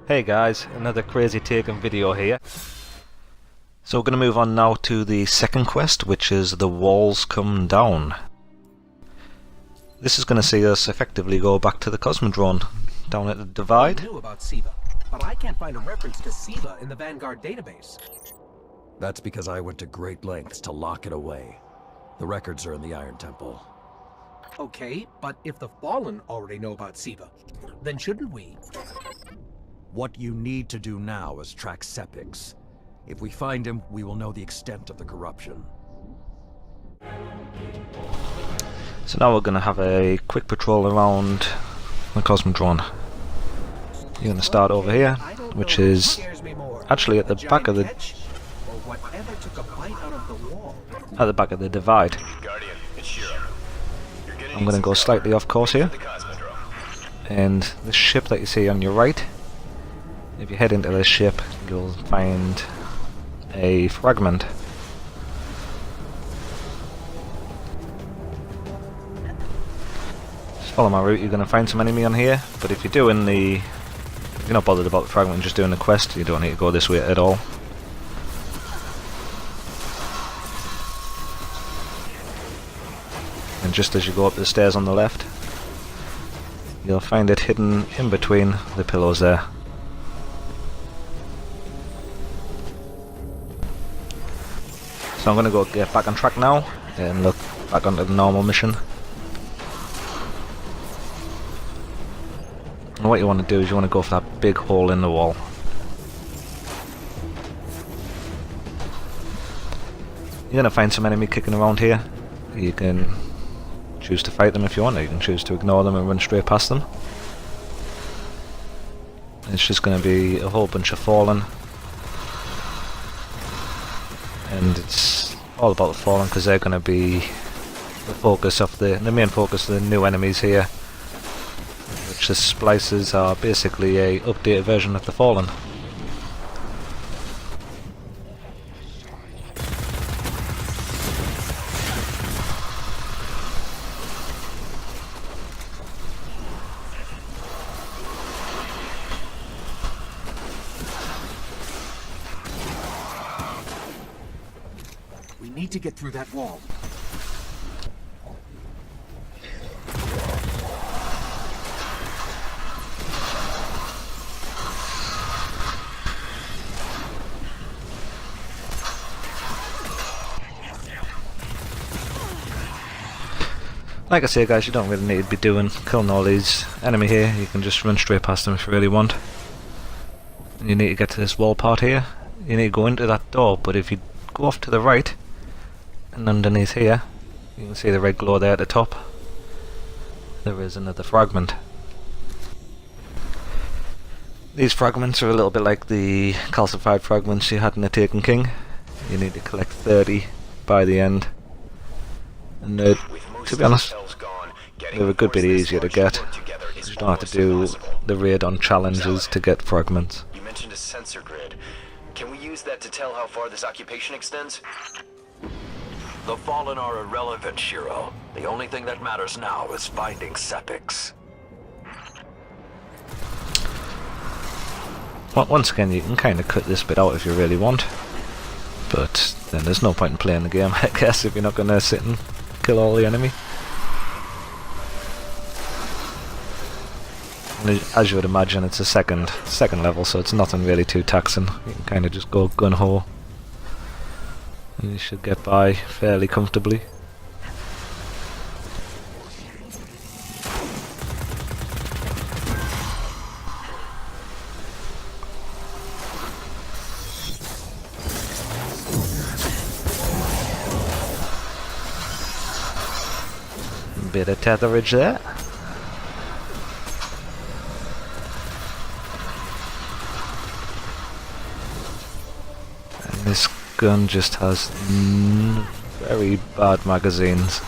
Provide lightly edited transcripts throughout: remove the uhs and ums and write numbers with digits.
Hey guys, another crazy taken video here. So we're going to move on now to the second quest, which is the walls come down. This is going to see us effectively go back to the Cosmodrome down at the divide. I knew about Siva, but I can't find a reference to Siva in the Vanguard database. That's because I went to great lengths to lock it away. The records are in the Iron Temple. Okay, but if the Fallen already know about Siva, then shouldn't we? What you need to do now is track Sepix. If we find him, we will know the extent of the corruption. So now we're going to have a quick patrol around the Cosmodrome. You're going to start over here, which is actually at the back of the divide. I'm going to go slightly off course here, and the ship that you see on your right, if you head into this ship you'll find a fragment. Just follow my route, you're going to find some enemy on here, but if you're not bothered about the fragment, just doing the quest, you don't need to go this way at all. And just as you go up the stairs on the left, you'll find it hidden in between the pillows there. So I'm going to go get back on track now and look back onto the normal mission. And what you want to do is you want to go for that big hole in the wall. You're going to find some enemy kicking around here. You can choose to fight them if you want, or you can choose to ignore them and run straight past them. It's just going to be a whole bunch of Fallen. And it's all about the Fallen because they're going to be the focus of the main focus of the new enemies here, which the Splicers are basically a updated version of the Fallen. We need to get through that wall. Like I say guys, you don't really need to be killing all these enemy here, you can just run straight past them if you really want. And you need to get to this wall part here, you need to go into that door, but if you go off to the right, and underneath here, you can see the red glow there at the top. There is another fragment. These fragments are a little bit like the calcified fragments you had in the Taken King. You need to collect 30 by the end. And to be honest, they're a good bit easier to get. You don't have to do the raid on challenges to get fragments. You mentioned a sensor grid. Can we use that to tell how far this occupation extends? The Fallen are irrelevant, Shiro. The only thing that matters now is finding Sepix. Well, once again, you can kind of cut this bit out if you really want, but then there's no point in playing the game, I guess, if you're not going to sit and kill all the enemy. And as you would imagine, it's a second level, so it's nothing really too taxing. You can kind of just go gun-ho. And you should get by fairly comfortably. Bit of tetherage there. And this gun just has very bad magazines.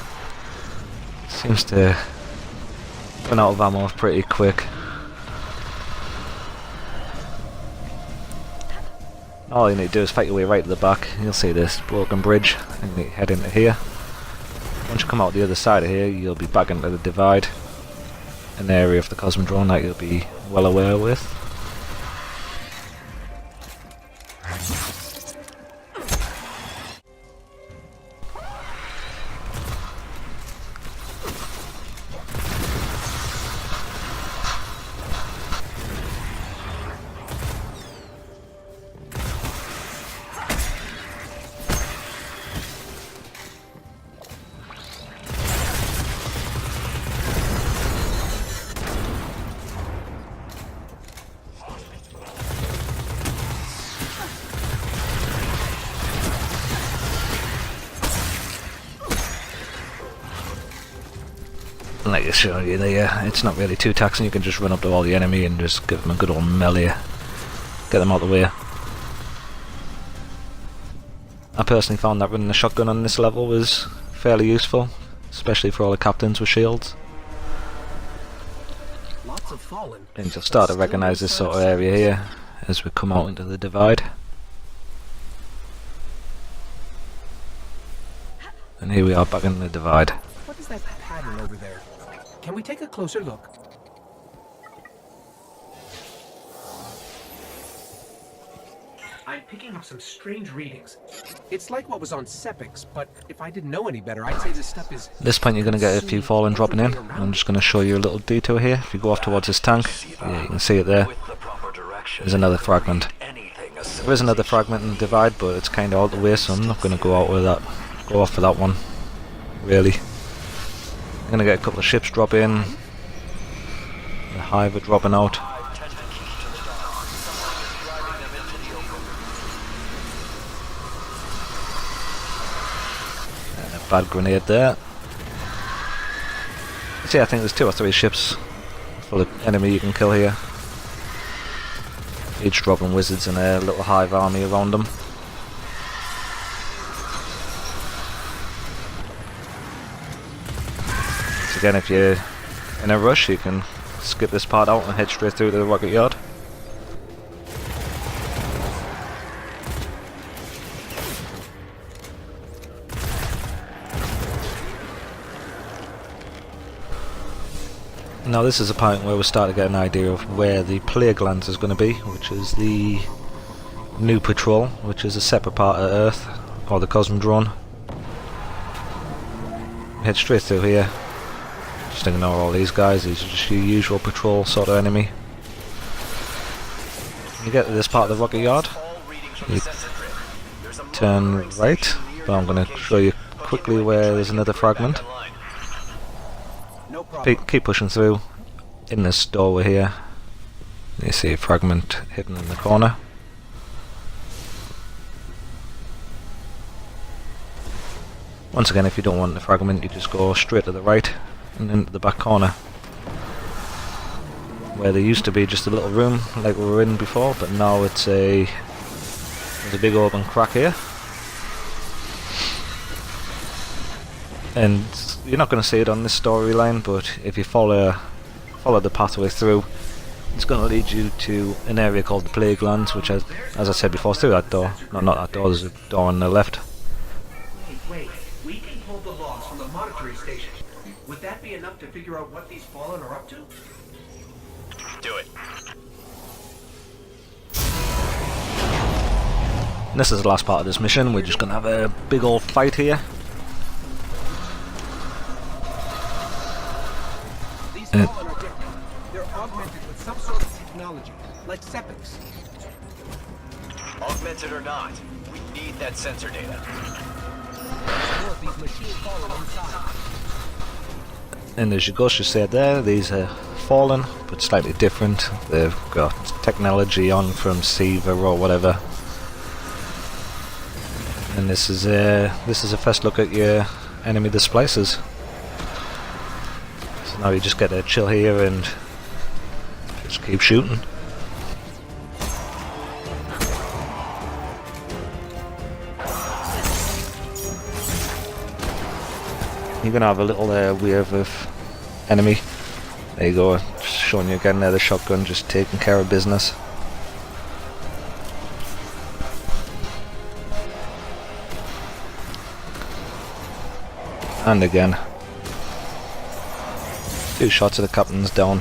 Seems to run out of ammo pretty quick. All you need to do is fight your way right to the back. You'll see this broken bridge and you head into here. Once you come out the other side of here, you'll be back into the divide, an area of the Cosmodrome that you'll be well aware with. like I showed you there, it's not really too taxing. You can just run up to all the enemy and just give them a good old melee. Get them out of the way. I personally found that running a shotgun on this level was fairly useful, especially for all the captains with shields. Lots of fallen. And you'll start to recognise this sort of area here as we come out into the divide. And here we are back in the divide. What is that pattern over there? Can we take a closer look? I'm picking up some strange readings. It's like what was on Sepix, but if I didn't know any better, I'd say this stuff is... At this point you're going to get a few fallen dropping in. I'm just going to show you a little detour here. If you go off towards this tank, yeah, you can see it there. There's another fragment. There is another fragment in the divide, but it's kind of out the way, so I'm not going to go out with that. Go off for that one, really. I'm going to get a couple of ships drop in. The hive are dropping out. Bad grenade there. See, I think there's 2 or 3 ships full of enemy you can kill here. Each dropping wizards and a little hive army around them. So again, if you're in a rush, you can skip this part out and head straight through to the rocket yard. Now this is a point where we start to get an idea of where the Plaguelands is going to be, which is the new patrol, which is a separate part of Earth, or the Cosmodrome. Head straight through here. Just ignore all these guys, these are just your usual patrol sort of enemy. You get to this part of the rocket yard, you turn right, but I'm going to show you quickly where there's another fragment. Keep pushing through. In this doorway here, you see a fragment hidden in the corner. Once again, if you don't want the fragment, you just go straight to the right and into the back corner, where there used to be just a little room like we were in before, but now there's a big open crack here. And you're not going to see it on this storyline, but if you follow the pathway through, it's going to lead you to an area called the Plaguelands, which, as I said before, through that door. No, not that door, there's a door on the left. Wait, we can pull the logs from the monitoring station. Would that be enough to figure out what these fallen are up to? Do it. And this is the last part of this mission. We're just going to have a big old fight here. These fallen are different. They're augmented with some sort of technology, like Sepix. Augmented or not, we need that sensor data. More of these machines fallen inside. And as Ghost just said there, these are fallen, but slightly different. They've got technology on from Siva or whatever. And this is a first look at your enemy displaces. So now you just get to chill here and just keep shooting. You're gonna have a little wave of enemy. There you go, just showing you again there, the shotgun just taking care of business. And again. 2 shots of the captain's down.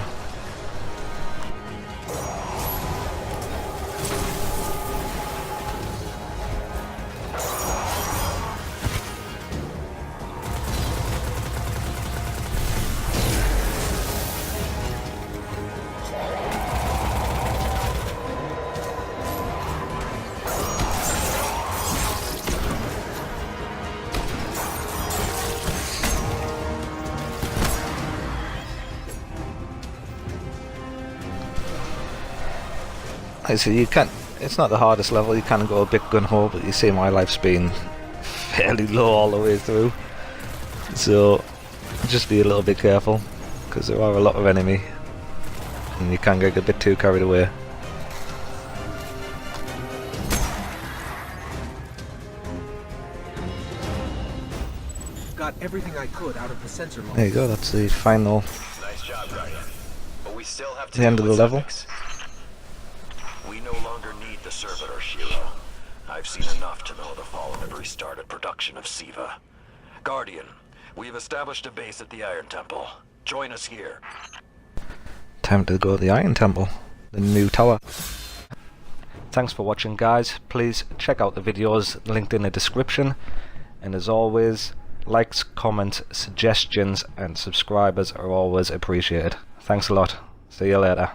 I see, you can't, it's not the hardest level, you can go a bit gun-ho, but you see my life's been fairly low all the way through, so just be a little bit careful. because there are a lot of enemy and you can get a bit too carried away. Got everything I could out of the sensor log. There you go, that's the final, Nice job, Guardian. But we still have to the end deal of the with level. Sepiks. We no longer need the servitor, Shiro. I've seen enough to know the Fallen have restarted production of Siva. Guardian, we've established a base at the Iron Temple. Join us here. Time to go to the Iron Temple, the new tower. Thanks for watching, guys. Please check out the videos linked in the description, and as always, likes, comments, suggestions and subscribers are always appreciated. Thanks a lot. See you later.